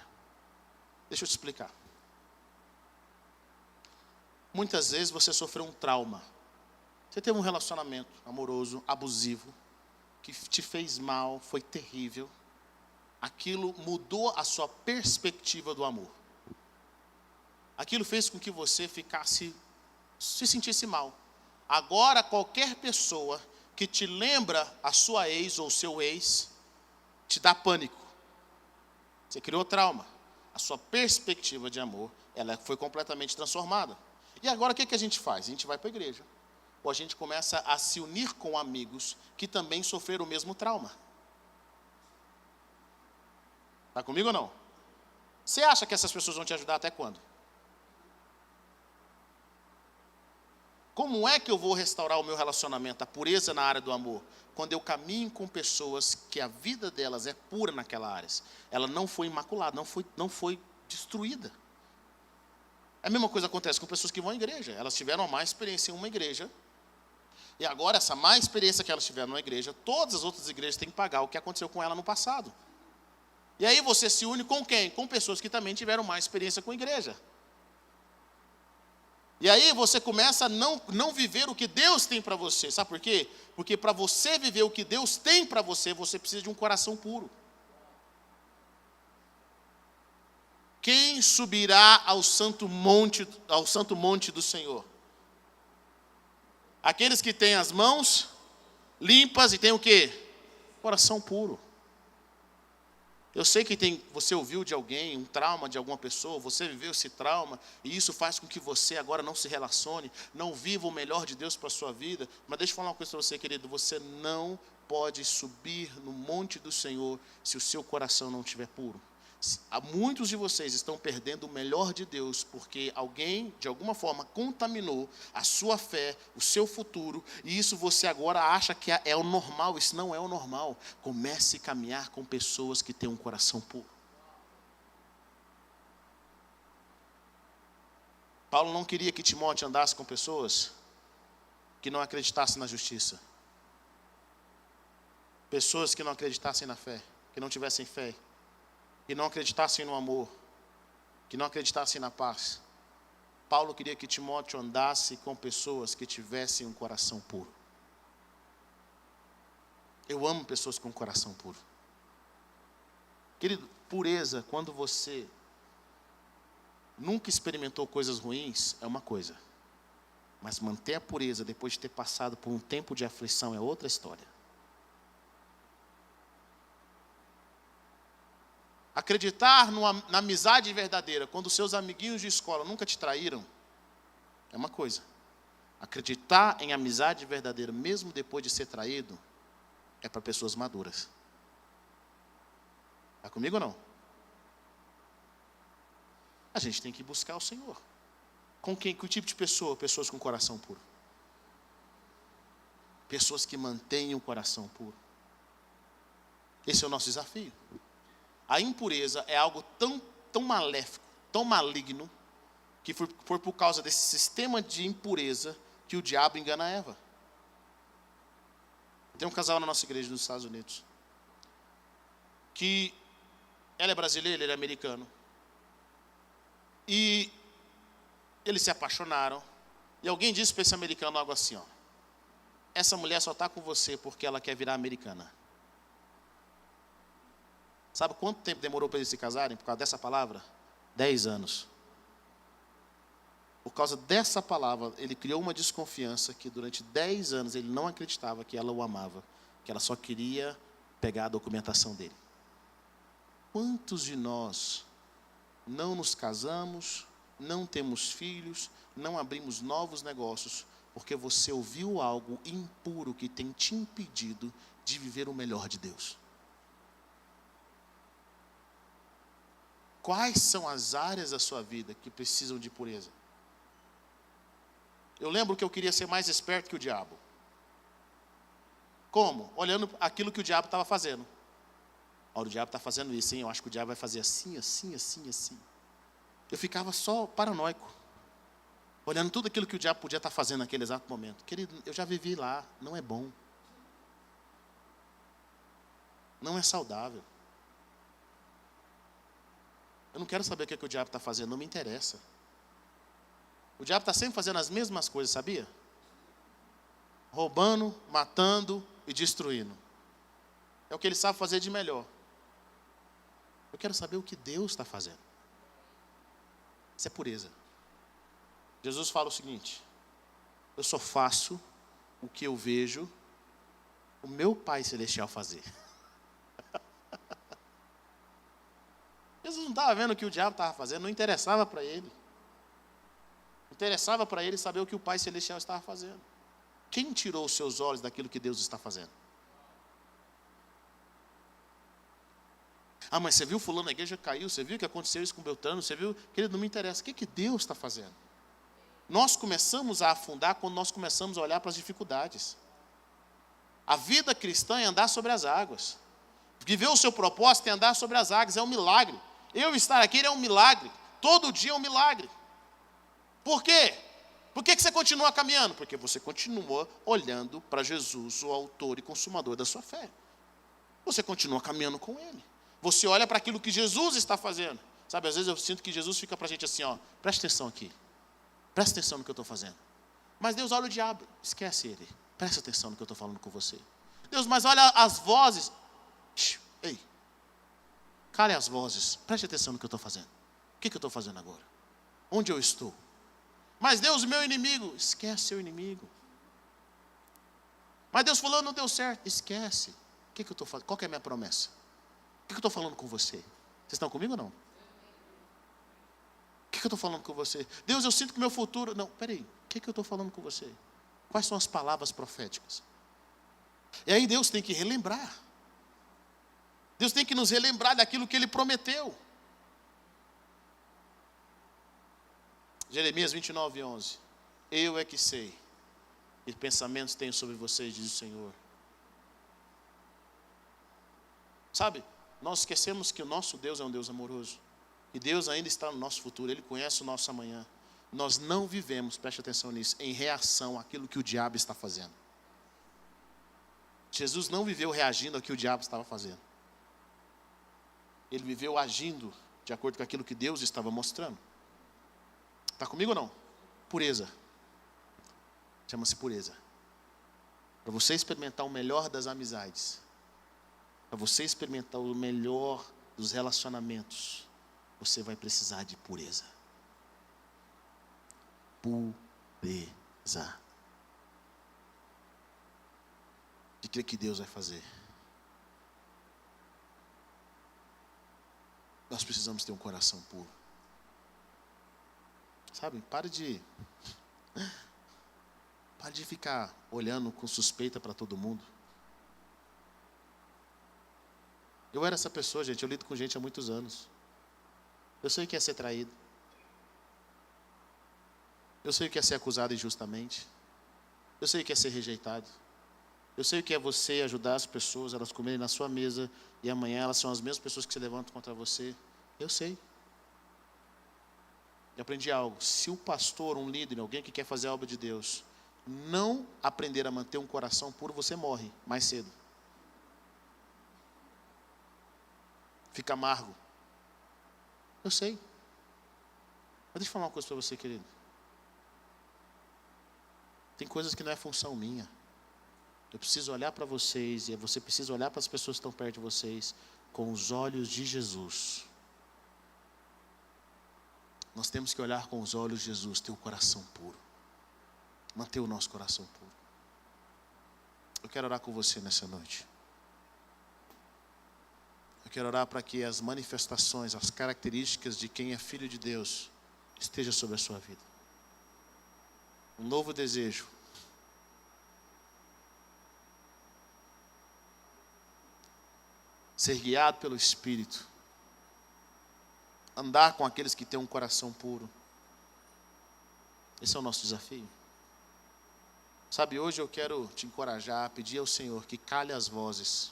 Deixa eu te explicar. Muitas vezes você sofreu um trauma. Você teve um relacionamento amoroso, abusivo, que te fez mal, foi terrível. Aquilo mudou a sua perspectiva do amor. Aquilo fez com que você se sentisse mal. Agora, qualquer pessoa que te lembra a sua ex ou o seu ex, te dá pânico. Você criou trauma. A sua perspectiva de amor, ela foi completamente transformada. E agora o que a gente faz? A gente vai para a igreja. Ou a gente começa a se unir com amigos que também sofreram o mesmo trauma. Está comigo ou não? Você acha que essas pessoas vão te ajudar até quando? Como é que eu vou restaurar o meu relacionamento, a pureza na área do amor? Quando eu caminho com pessoas que a vida delas é pura naquela área. Ela não foi imaculada, não foi destruída. A mesma coisa acontece com pessoas que vão à igreja. Elas tiveram uma má experiência em uma igreja. E agora, essa má experiência que elas tiveram na igreja, todas as outras igrejas têm que pagar o que aconteceu com ela no passado. E aí você se une com quem? Com pessoas que também tiveram má experiência com a igreja. E aí você começa a não viver o que Deus tem para você. Sabe por quê? Porque para você viver o que Deus tem para você, você precisa de um coração puro. Quem subirá ao santo monte do Senhor? Aqueles que têm as mãos limpas e têm o quê? Coração puro. Eu sei que você ouviu de alguém, um trauma de alguma pessoa, você viveu esse trauma, e isso faz com que você agora não se relacione, não viva o melhor de Deus para a sua vida. Mas deixa eu falar uma coisa para você, querido, você não pode subir no monte do Senhor se o seu coração não estiver puro. Muitos de vocês estão perdendo o melhor de Deus porque alguém, de alguma forma, contaminou a sua fé, o seu futuro, e isso você agora acha que é o normal. Isso não é o normal. Comece a caminhar com pessoas que têm um coração puro. Paulo não queria que Timóteo andasse com pessoas que não acreditassem na justiça. Pessoas que não acreditassem na fé, que não tivessem fé, que não acreditassem no amor, que não acreditassem na paz. Paulo queria que Timóteo andasse com pessoas que tivessem um coração puro. Eu amo pessoas com coração puro. Querido, pureza, quando você nunca experimentou coisas ruins, é uma coisa. Mas manter a pureza depois de ter passado por um tempo de aflição é outra história. Acreditar na amizade verdadeira, quando seus amiguinhos de escola nunca te traíram, é uma coisa. Acreditar em amizade verdadeira, mesmo depois de ser traído, é para pessoas maduras. Está comigo ou não? A gente tem que buscar o Senhor. Com quem? Que tipo de pessoa? Pessoas com coração puro. Pessoas que mantêm o coração puro. Esse é o nosso desafio. A impureza é algo tão maléfico, tão maligno, que foi por causa desse sistema de impureza que o diabo engana a Eva. Tem um casal na nossa igreja nos Estados Unidos, que ela é brasileira, ele é americano. E eles se apaixonaram, e alguém disse para esse americano algo assim, ó: essa mulher só está com você porque ela quer virar americana. Sabe quanto tempo demorou para eles se casarem por causa dessa palavra? 10 anos. Por causa dessa palavra, ele criou uma desconfiança que durante 10 anos ele não acreditava que ela o amava, que ela só queria pegar a documentação dele. Quantos de nós não nos casamos, não temos filhos, não abrimos novos negócios, porque você ouviu algo impuro que tem te impedido de viver o melhor de Deus? Quais são as áreas da sua vida que precisam de pureza? Eu lembro que eu queria ser mais esperto que o diabo. Como? Olhando aquilo que o diabo estava fazendo. Olha, o diabo está fazendo isso, hein? Eu acho que o diabo vai fazer assim, assim, assim, assim. Eu ficava só paranoico, olhando tudo aquilo que o diabo podia estar fazendo naquele exato momento. Querido, eu já vivi lá, não é bom. Não é saudável. Eu não quero saber o que o diabo está fazendo, não me interessa. O diabo está sempre fazendo as mesmas coisas, sabia? Roubando, matando e destruindo. É o que ele sabe fazer de melhor. Eu quero saber o que Deus está fazendo. Isso é pureza. Jesus fala o seguinte: eu só faço o que eu vejo o meu Pai Celestial fazer. Jesus não estava vendo o que o diabo estava fazendo, não interessava para ele. Não interessava para ele saber o que o Pai Celestial estava fazendo. Quem tirou os seus olhos daquilo que Deus está fazendo? Ah, mas você viu fulano na igreja caiu, você viu que aconteceu isso com Beltrano, você viu? Querido, não me interessa. O que Deus está fazendo? Nós começamos a afundar quando nós começamos a olhar para as dificuldades. A vida cristã é andar sobre as águas. Viver o seu propósito é andar sobre as águas, é um milagre. Eu estar aqui é um milagre. Todo dia é um milagre. Por quê? Por que você continua caminhando? Porque você continua olhando para Jesus, o autor e consumador da sua fé. Você continua caminhando com Ele. Você olha para aquilo que Jesus está fazendo. Sabe, às vezes eu sinto que Jesus fica para a gente assim, ó, presta atenção aqui. Presta atenção no que eu estou fazendo. Mas Deus olha o diabo, esquece ele. Presta atenção no que eu estou falando com você. Deus, mas olha as vozes. Ei, cale as vozes. Preste atenção no que eu estou fazendo. O que eu estou fazendo agora? Onde eu estou? Mas Deus, meu inimigo. Esquece seu inimigo. Mas Deus falou, não deu certo. Esquece. O que eu estou fazendo? Qual que é a minha promessa? O que eu estou falando com você? Vocês estão comigo ou não? O que eu estou falando com você? Deus, eu sinto que meu futuro... Não, peraí. O que eu estou falando com você? Quais são as palavras proféticas? E aí Deus tem que relembrar. Deus tem que nos relembrar daquilo que Ele prometeu. Jeremias 29:11. Eu é que sei. Que pensamentos tenho sobre vocês, diz o Senhor. Sabe, nós esquecemos que o nosso Deus é um Deus amoroso. E Deus ainda está no nosso futuro, Ele conhece o nosso amanhã. Nós não vivemos, preste atenção nisso, em reação àquilo que o diabo está fazendo. Jesus não viveu reagindo ao que o diabo estava fazendo. Ele viveu agindo de acordo com aquilo que Deus estava mostrando. Está comigo ou não? Pureza. Chama-se pureza. Para você experimentar o melhor das amizades, para você experimentar o melhor dos relacionamentos, você vai precisar de pureza. Pureza. De que Deus vai fazer? Nós precisamos ter um coração puro. Sabe, pare de ficar olhando com suspeita para todo mundo. Eu era essa pessoa, gente, eu lido com gente há muitos anos. Eu sei o que é ser traído. Eu sei o que é ser acusado injustamente. Eu sei o que é ser rejeitado. Eu sei o que é você ajudar as pessoas, elas comerem na sua mesa, e amanhã elas são as mesmas pessoas que se levantam contra você. Eu sei. Eu aprendi algo. Se o pastor, um líder, alguém que quer fazer a obra de Deus, não aprender a manter um coração puro, você morre mais cedo. Fica amargo. Eu sei. Mas deixa eu falar uma coisa para você, querido. Tem coisas que não é função minha. Eu preciso olhar para vocês, e você precisa olhar para as pessoas que estão perto de vocês, com os olhos de Jesus. Nós temos que olhar com os olhos de Jesus, ter o coração puro. Manter o nosso coração puro. Eu quero orar com você nessa noite. Eu quero orar para que as manifestações, as características de quem é filho de Deus, esteja sobre a sua vida. Um novo desejo. Ser guiado pelo Espírito. Andar com aqueles que têm um coração puro. Esse é o nosso desafio. Sabe, hoje eu quero te encorajar a pedir ao Senhor que cale as vozes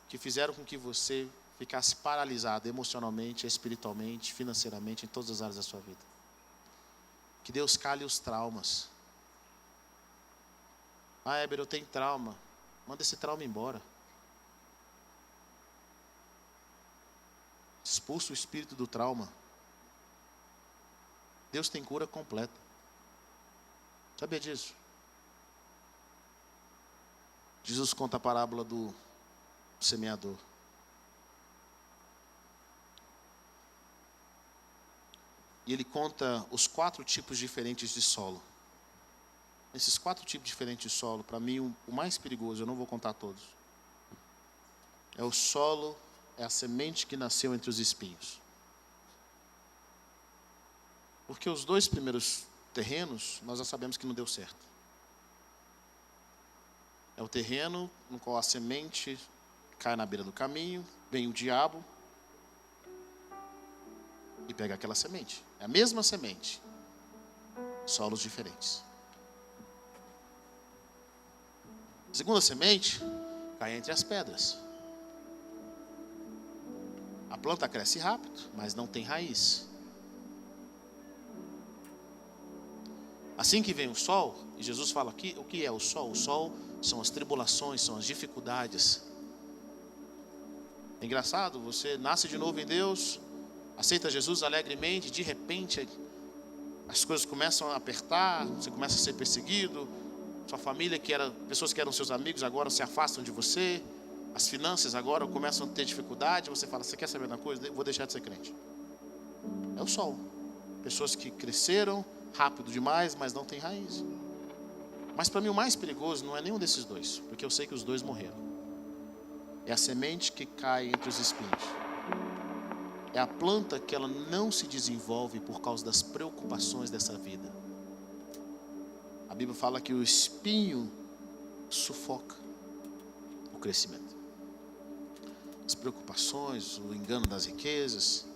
que fizeram com que você ficasse paralisado emocionalmente, espiritualmente, financeiramente, em todas as áreas da sua vida. Que Deus cale os traumas. Ah, Heber, eu tenho trauma. Manda esse trauma embora. Expulsa o espírito do trauma. Deus tem cura completa. Sabia disso? Jesus conta a parábola do semeador. E ele conta os 4 tipos diferentes de solo. Esses 4 tipos diferentes de solo, para mim, o mais perigoso, eu não vou contar todos. É o solo, é a semente que nasceu entre os espinhos. Porque os 2 primeiros terrenos, nós já sabemos que não deu certo. É o terreno no qual a semente cai na beira do caminho, vem o diabo e pega aquela semente. É a mesma semente, solos diferentes. A segunda semente cai entre as pedras. A planta cresce rápido, mas não tem raiz. Assim que vem o sol, e Jesus fala aqui, o que é o sol? O sol são as tribulações, são as dificuldades. É engraçado, você nasce de novo em Deus, aceita Jesus alegremente, de repente as coisas começam a apertar, você começa a ser perseguido, sua família, pessoas que eram seus amigos agora se afastam de você, as finanças agora começam a ter dificuldade, você fala, você quer saber de uma coisa? Vou deixar de ser crente. É o sol. Pessoas que cresceram rápido demais, mas não tem raiz. Mas para mim o mais perigoso não é nenhum desses dois, porque eu sei que os dois morreram. É a semente que cai entre os espinhos. É a planta que ela não se desenvolve por causa das preocupações dessa vida. A Bíblia fala que o espinho sufoca o crescimento. As preocupações, o engano das riquezas.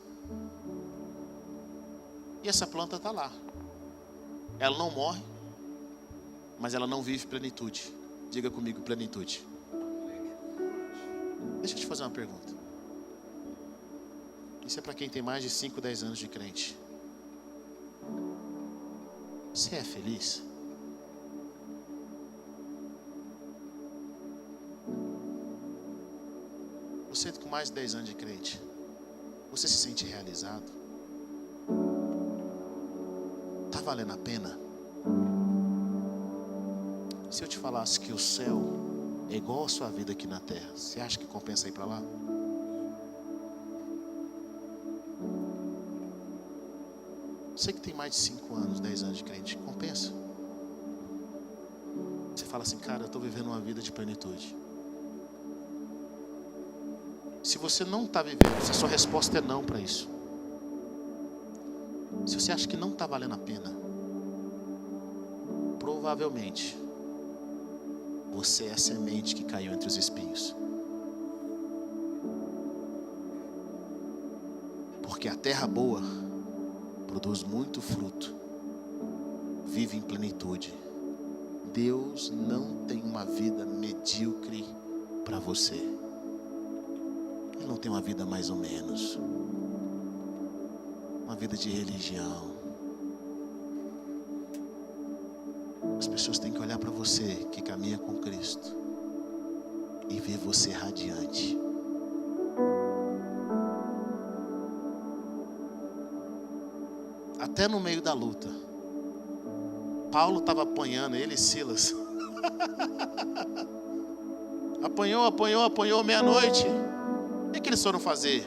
E essa planta está lá. Ela não morre, mas ela não vive plenitude. Diga comigo, plenitude. Deixa eu te fazer uma pergunta. Isso é para quem tem mais de 5, 10 anos de crente. Você é feliz? Você com mais de 10 anos de crente, você se sente realizado? Está valendo a pena? Se eu te falasse que o céu é igual a sua vida aqui na terra, você acha que compensa ir para lá? Você que tem mais de 5 anos, 10 anos de crente, compensa? Você fala assim, cara, eu estou vivendo uma vida de plenitude. Se você não está vivendo, se a sua resposta é não para isso, se você acha que não está valendo a pena, provavelmente você é a semente que caiu entre os espinhos. Porque a terra boa produz muito fruto, vive em plenitude. Deus não tem uma vida medíocre para você. Ele não tem uma vida mais ou menos, uma vida de religião. As pessoas têm que olhar para você que caminha com Cristo e ver você radiante. Até no meio da luta, Paulo estava apanhando, ele e Silas. Apanhou meia-noite. O que eles foram fazer?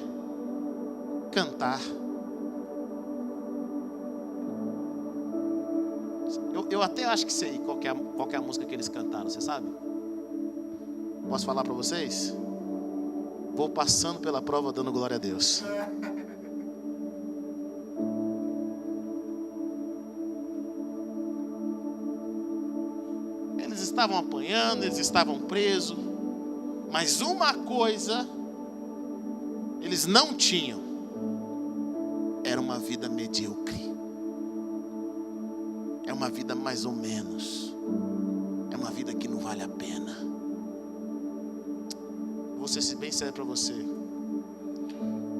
Cantar. Eu até acho que sei qual que é a música que eles cantaram, você sabe? Posso falar para vocês? Vou passando pela prova dando glória a Deus. Eles estavam apanhando, eles estavam presos, mas uma coisa eles não tinham, era uma vida medíocre. É uma vida mais ou menos. É uma vida que não vale a pena. Vou ser bem sério para você.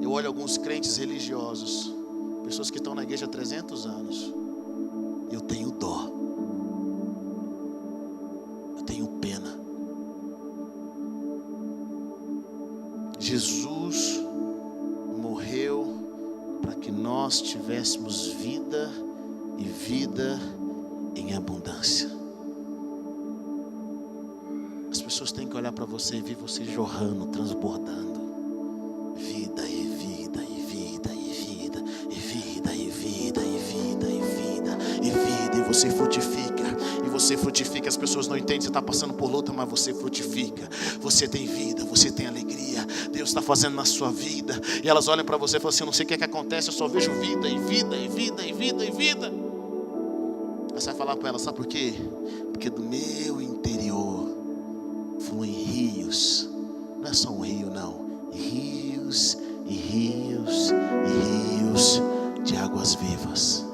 Eu olho alguns crentes religiosos, pessoas que estão na igreja há 300 anos. Eu tenho dó. Eu tenho pena. Jesus morreu para que nós tivéssemos vida e vida em abundância. As pessoas têm que olhar para você e ver você jorrando, transbordando. Vida e vida e vida e vida e vida e vida e vida e vida e vida, e você frutifica. E você frutifica. As pessoas não entendem, você está passando por luta, mas você frutifica. Você tem vida, você tem alegria. Deus está fazendo na sua vida. E elas olham para você e falam assim, eu não sei o que é que acontece, eu só vejo vida e vida e vida e vida e vida. Você vai falar para ela, sabe por quê? Porque do meu interior fluem rios Não é só um rio, não. Rios e rios e rios de águas vivas.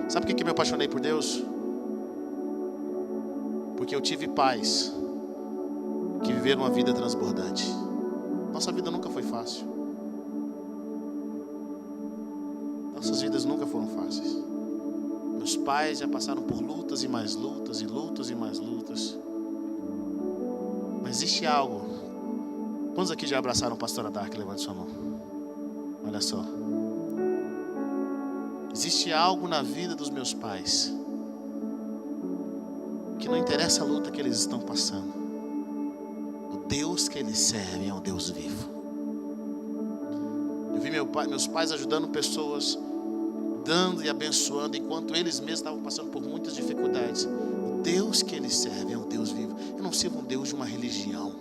Sabe por que eu me apaixonei por Deus? Porque eu tive pais que viveram uma vida transbordante. Nossa vida nunca foi fácil. Nossas vidas nunca foram fáceis. Meus pais já passaram por lutas e mais lutas, e lutas e mais lutas. Mas existe algo. Quantos aqui já abraçaram a pastora Dark? Levante sua mão. Olha só. Existe algo na vida dos meus pais que não interessa a luta que eles estão passando. O Deus que eles servem é um Deus vivo. Eu vi meus pais ajudando pessoas, dando e abençoando, enquanto eles mesmos estavam passando por muitas dificuldades. O Deus que eles servem é um Deus vivo. Eu não sirvo um Deus de uma religião.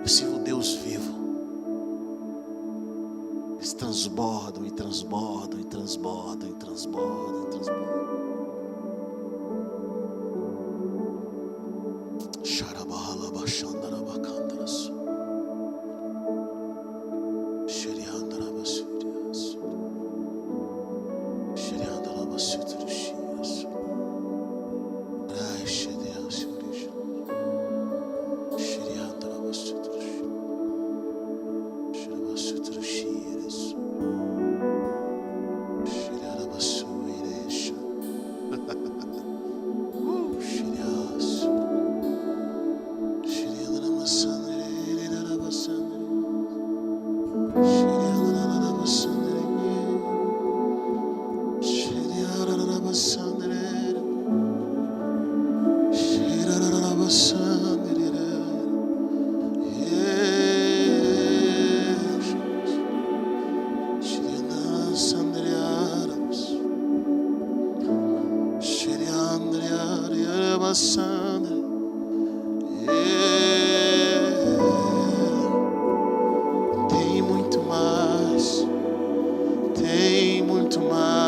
Eu sirvo um Deus vivo. Eles transbordam e transbordam e transbordam e transbordam e transbordam. Tem muito mais, tem muito mais.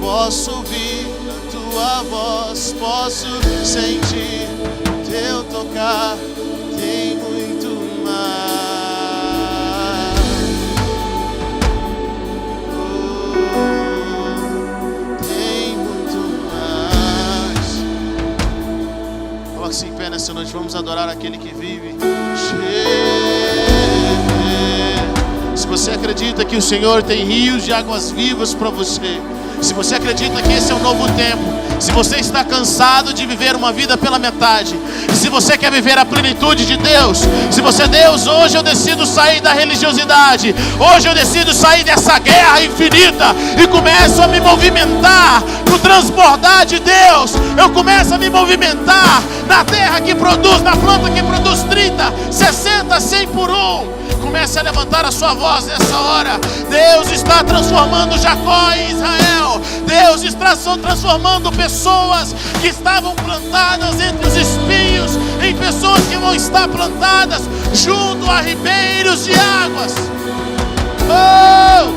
Posso ouvir a tua voz, posso sentir teu tocar, tem muito mais, tem muito mais. Coloque-se em pé nessa noite, vamos adorar aquele que vive. Se você acredita que o Senhor tem rios de águas vivas para você, se você acredita que esse é um novo tempo, se você está cansado de viver uma vida pela metade, e se você quer viver a plenitude de Deus, se você, Deus, hoje eu decido sair da religiosidade, hoje eu decido sair dessa guerra infinita e começo a me movimentar no transbordar de Deus, eu começo a me movimentar na terra que produz, na planta que produz 30, 60, 100 por um. Comece a levantar a sua voz nessa hora. Deus está transformando Jacó em Israel. Deus está transformando pessoas que estavam plantadas entre os espinhos em pessoas que vão estar plantadas junto a ribeiros de águas. Oh!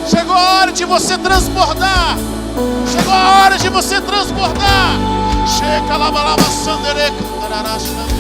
Chegou a hora de você transbordar. Chegou a hora de você transbordar. Chega lá, balaba, sandereca, tarará, sandereca.